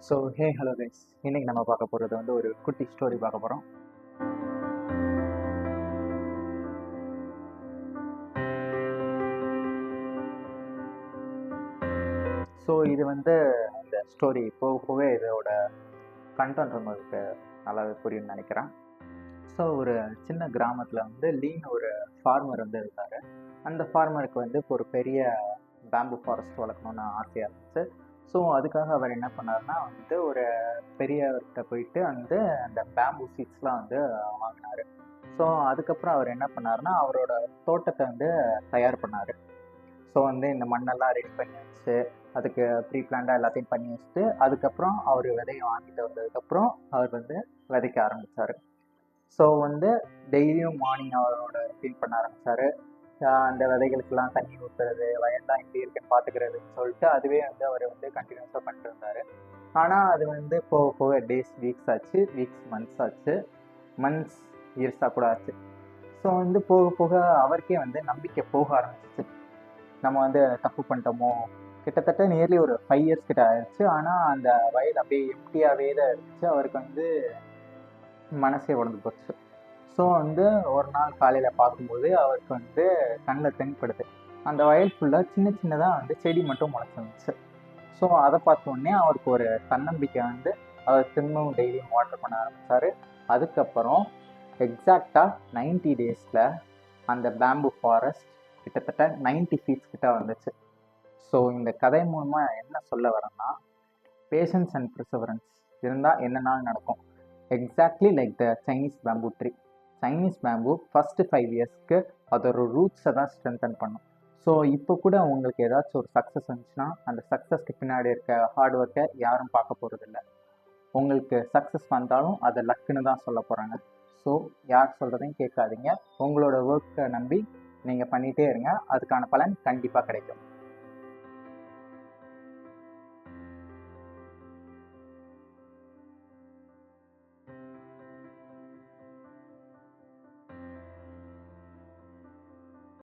So hello guys, இன்னைக்கு நம்ம பார்க்க போகிறது வந்து ஒரு குட்டி ஸ்டோரி பார்க்க போகிறோம். ஸோ இது வந்து இந்த ஸ்டோரி போக போக இதோட கண்டென்ட் உங்களுக்கு நல்லாவே புரியும்னு நினைக்கிறேன். ஸோ ஒரு சின்ன கிராமத்தில் வந்து லீன் ஒரு ஃபார்மர் வந்து இருந்தார். அந்த ஃபார்மருக்கு வந்து இப்போ ஒரு பெரிய பேம்பு ஃபாரஸ்ட் வளர்க்கணுன்னு ஆசையாக இருந்துச்சு. ஸோ அதுக்காக அவர் என்ன பண்ணார்னா வந்து ஒரு பெரியவர்கிட்ட போயிட்டு வந்து அந்த பேம்பு சீட்ஸ்லாம் வந்து வாங்கினார். ஸோ அதுக்கப்புறம் அவர் என்ன பண்ணார்னா அவரோட தோட்டத்தை வந்து தயார் பண்ணார். ஸோ வந்து இந்த மண்ணெல்லாம் ரெடி பண்ணி வச்சு அதுக்கு ப்ரீ பிளான்டாக எல்லாத்தையும் பண்ணி வச்சுட்டு அதுக்கப்புறம் அவர் விதையை வாங்கிட்டு வந்ததுக்கப்புறம் அவர் வந்து விதைக்க ஆரம்பித்தார். ஸோ வந்து டெய்லியும் மார்னிங் அவரோட ஃபீல் பண்ண ஆரம்பித்தார். அந்த விதைகளுக்கெல்லாம் தண்ணி ஊற்றுறது, வயல்லாம் எப்படி இருக்குன்னு பார்த்துக்கிறதுன்னு சொல்லிட்டு அதுவே வந்து அவர் வந்து கண்டினியூஸாக பண்ணிட்டு இருந்தார். ஆனால் அது வந்து போக போக டேஸ் வீக்ஸ் ஆச்சு, வீக்ஸ் மந்த்ஸ் ஆச்சு, மந்த்ஸ் இயர்ஸாக கூட ஆச்சு. ஸோ வந்து போக போக அவருக்கே வந்து நம்பிக்கை போக ஆரம்பிச்சிச்சு. நம்ம வந்து தப்பு பண்ணிட்டோமோ, கிட்டத்தட்ட நியர்லி ஒரு 5 இயர்ஸ் கிட்ட ஆயிடுச்சு. ஆனால் அந்த வயல் அப்படியே எம்டியாகவே தான் இருந்துச்சு. அவருக்கு வந்து மனசே உடஞ்சு போச்சு. ஸோ வந்து ஒரு நாள் காலையில் பார்க்கும்போது அவருக்கு வந்து கண்ணில் தென்படுது, அந்த வயல் ஃபுல்லாக சின்ன சின்னதாக வந்து செடி மட்டும் முளைச்சிருந்துச்சு. ஸோ அதை பார்த்தோன்னே அவருக்கு ஒரு தன்னம்பிக்கை வந்து அவர் திரும்பவும் டெய்லியும் வாட்டர் பண்ண ஆரம்பித்தார். அதுக்கப்புறம் எக்ஸாக்டாக 90 டேஸில் அந்த பேம்பு ஃபாரஸ்ட் கிட்டத்தட்ட 90 ஃபீட்ஸ் கிட்ட வந்துச்சு. ஸோ இந்த கதை மூலமாக என்ன சொல்ல வரேன்னா, பேஷன்ஸ் அண்ட் ப்ரிசவரன்ஸ் இருந்தால் என்னன்னாலும் நடக்கும். Exactly like the Chinese bamboo tree. Chinese bamboo first 5 இயர்ஸ்க்கு அதோட ரூட்ஸை தான் ஸ்ட்ரென்தன் பண்ணும். ஸோ இப்போ கூட உங்களுக்கு ஏதாச்சும் ஒரு சக்ஸஸ் வந்துச்சுன்னா அந்த சக்ஸஸ்க்கு பின்னாடி இருக்க ஹார்ட் ஒர்க்கை யாரும் பார்க்க போகிறதில்ல. உங்களுக்கு சக்ஸஸ் வந்தாலும் அதை லக்குன்னு தான் சொல்ல போகிறாங்க. ஸோ யார் சொல்கிறதையும் கேட்காதீங்க. உங்களோட ஒர்க்கை நம்பி நீங்கள் பண்ணிகிட்டே இருங்க, அதுக்கான பலன் கண்டிப்பாக கிடைக்கும்.